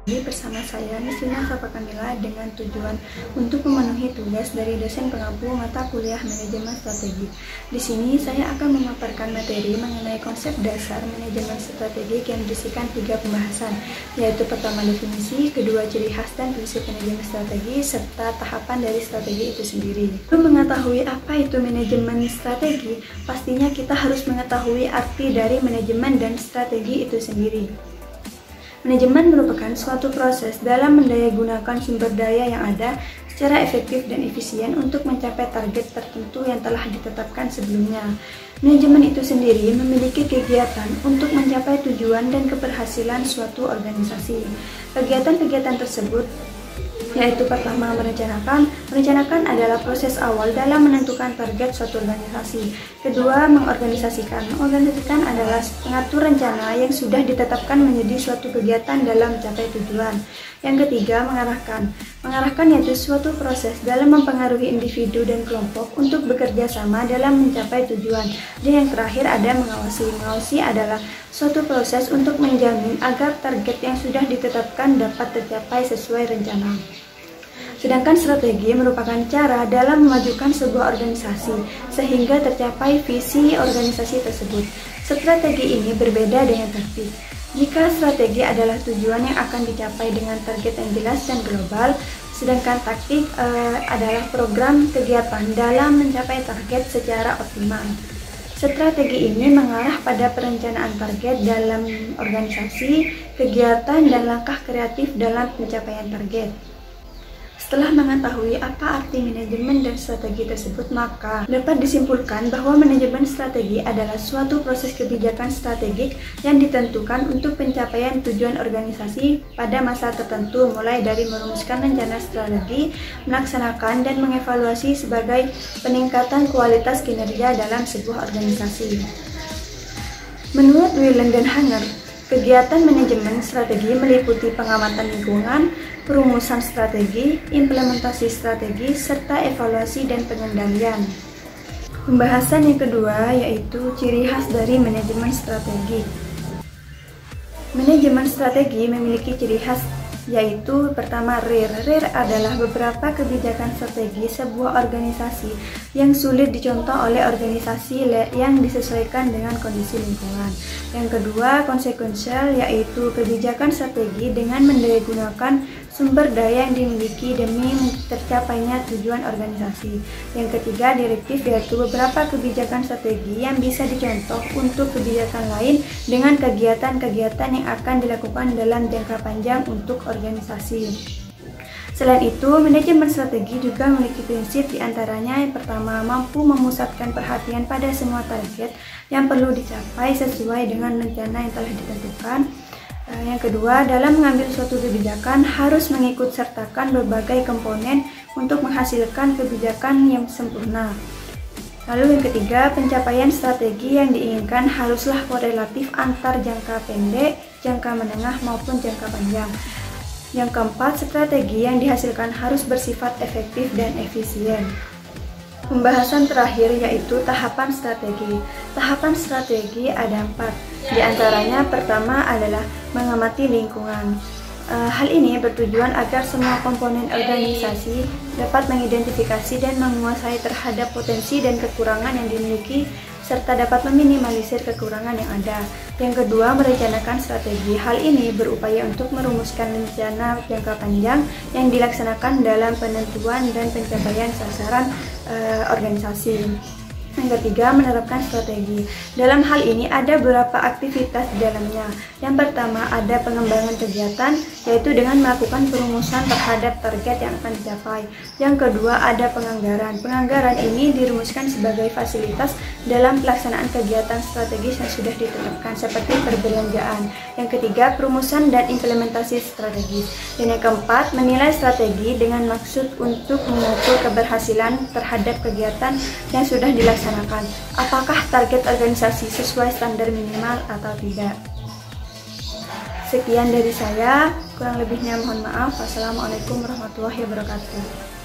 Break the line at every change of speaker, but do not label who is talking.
Bersama saya Nisina Safa Kamila dengan tujuan untuk memenuhi tugas dari dosen pengampu mata kuliah manajemen strategi. Di sini saya akan memaparkan materi mengenai konsep dasar manajemen strategi yang berisikan 3 pembahasan, yaitu pertama definisi, kedua ciri khas dan prinsip manajemen strategi, serta tahapan dari strategi itu sendiri. Untuk mengetahui apa itu manajemen strategi, pastinya kita harus mengetahui arti dari manajemen dan strategi itu sendiri. Manajemen merupakan suatu proses dalam mendayagunakan sumber daya yang ada secara efektif dan efisien untuk mencapai target tertentu yang telah ditetapkan sebelumnya. Manajemen itu sendiri memiliki kegiatan untuk mencapai tujuan dan keberhasilan suatu organisasi. Kegiatan-kegiatan tersebut yaitu pertama merencanakan. Merencanakan adalah proses awal dalam menentukan target suatu organisasi. Kedua, mengorganisasikan. Mengorganisasikan adalah pengatur rencana yang sudah ditetapkan menjadi suatu kegiatan dalam mencapai tujuan. Yang ketiga, mengarahkan. Mengarahkan yaitu suatu proses dalam mempengaruhi individu dan kelompok untuk bekerja sama dalam mencapai tujuan. Dan yang terakhir ada mengawasi. Mengawasi adalah suatu proses untuk menjamin agar target yang sudah ditetapkan dapat tercapai sesuai rencana. Sedangkan strategi merupakan cara dalam memajukan sebuah organisasi sehingga tercapai visi organisasi tersebut. Strategi ini berbeda dengan taktik. Jika strategi adalah tujuan yang akan dicapai dengan target yang jelas dan global, sedangkan taktik adalah program kegiatan dalam mencapai target secara optimal. Strategi ini mengarah pada perencanaan target dalam organisasi, kegiatan, dan langkah kreatif dalam pencapaian target. Setelah mengetahui apa arti manajemen dan strategi tersebut, maka dapat disimpulkan bahwa manajemen strategi adalah suatu proses kebijakan strategik yang ditentukan untuk pencapaian tujuan organisasi pada masa tertentu, mulai dari merumuskan rencana strategi, melaksanakan, dan mengevaluasi sebagai peningkatan kualitas kinerja dalam sebuah organisasi. Menurut Wieland dan Hanger, kegiatan manajemen strategi meliputi pengamatan lingkungan, perumusan strategi, implementasi strategi, serta evaluasi dan pengendalian. Pembahasan yang kedua yaitu ciri khas dari manajemen strategi. Manajemen strategi memiliki ciri khas yaitu pertama RIR. RIR adalah beberapa kebijakan strategi sebuah organisasi yang sulit dicontoh oleh organisasi yang disesuaikan dengan kondisi lingkungan. Yang kedua, konsekuensial, yaitu kebijakan strategi dengan mendayagunakan sumber daya yang dimiliki demi tercapainya tujuan organisasi. Yang ketiga, direktif, yaitu beberapa kebijakan strategi yang bisa dicontoh untuk kebijakan lain dengan kegiatan-kegiatan yang akan dilakukan dalam jangka panjang untuk organisasi. Selain itu, manajemen strategi juga memiliki prinsip, diantaranya yang pertama, mampu memusatkan perhatian pada semua target yang perlu dicapai sesuai dengan rencana yang telah ditentukan. Yang kedua, dalam mengambil suatu kebijakan harus mengikut sertakan berbagai komponen untuk menghasilkan kebijakan yang sempurna. Lalu yang ketiga, pencapaian strategi yang diinginkan haruslah korelatif antar jangka pendek, jangka menengah maupun jangka panjang. Yang keempat, strategi yang dihasilkan harus bersifat efektif dan efisien. Pembahasan terakhir yaitu tahapan strategi. Tahapan strategi ada 4. Di antaranya pertama adalah mengamati lingkungan. Hal ini bertujuan agar semua komponen organisasi dapat mengidentifikasi dan menguasai terhadap potensi dan kekurangan yang dimiliki serta dapat meminimalisir kekurangan yang ada. Yang kedua, merencanakan strategi. Hal ini berupaya untuk merumuskan rencana jangka panjang yang dilaksanakan dalam penentuan dan pencapaian sasaran organisasi. Yang ketiga, menerapkan strategi. Dalam hal ini ada beberapa aktivitas di dalamnya. Yang pertama, ada pengembangan kegiatan, yaitu dengan melakukan perumusan terhadap target yang akan dicapai. Yang kedua, ada penganggaran. Penganggaran ini dirumuskan sebagai fasilitas dalam pelaksanaan kegiatan strategis yang sudah ditetapkan, seperti perbelanjaan. Yang ketiga, perumusan dan implementasi strategis. Dan yang keempat, menilai strategi dengan maksud untuk mengukur keberhasilan terhadap kegiatan yang sudah dilaksanakan. Apakah target organisasi sesuai standar minimal atau tidak? Sekian dari saya, kurang lebihnya mohon maaf. Wassalamualaikum warahmatullahi wabarakatuh.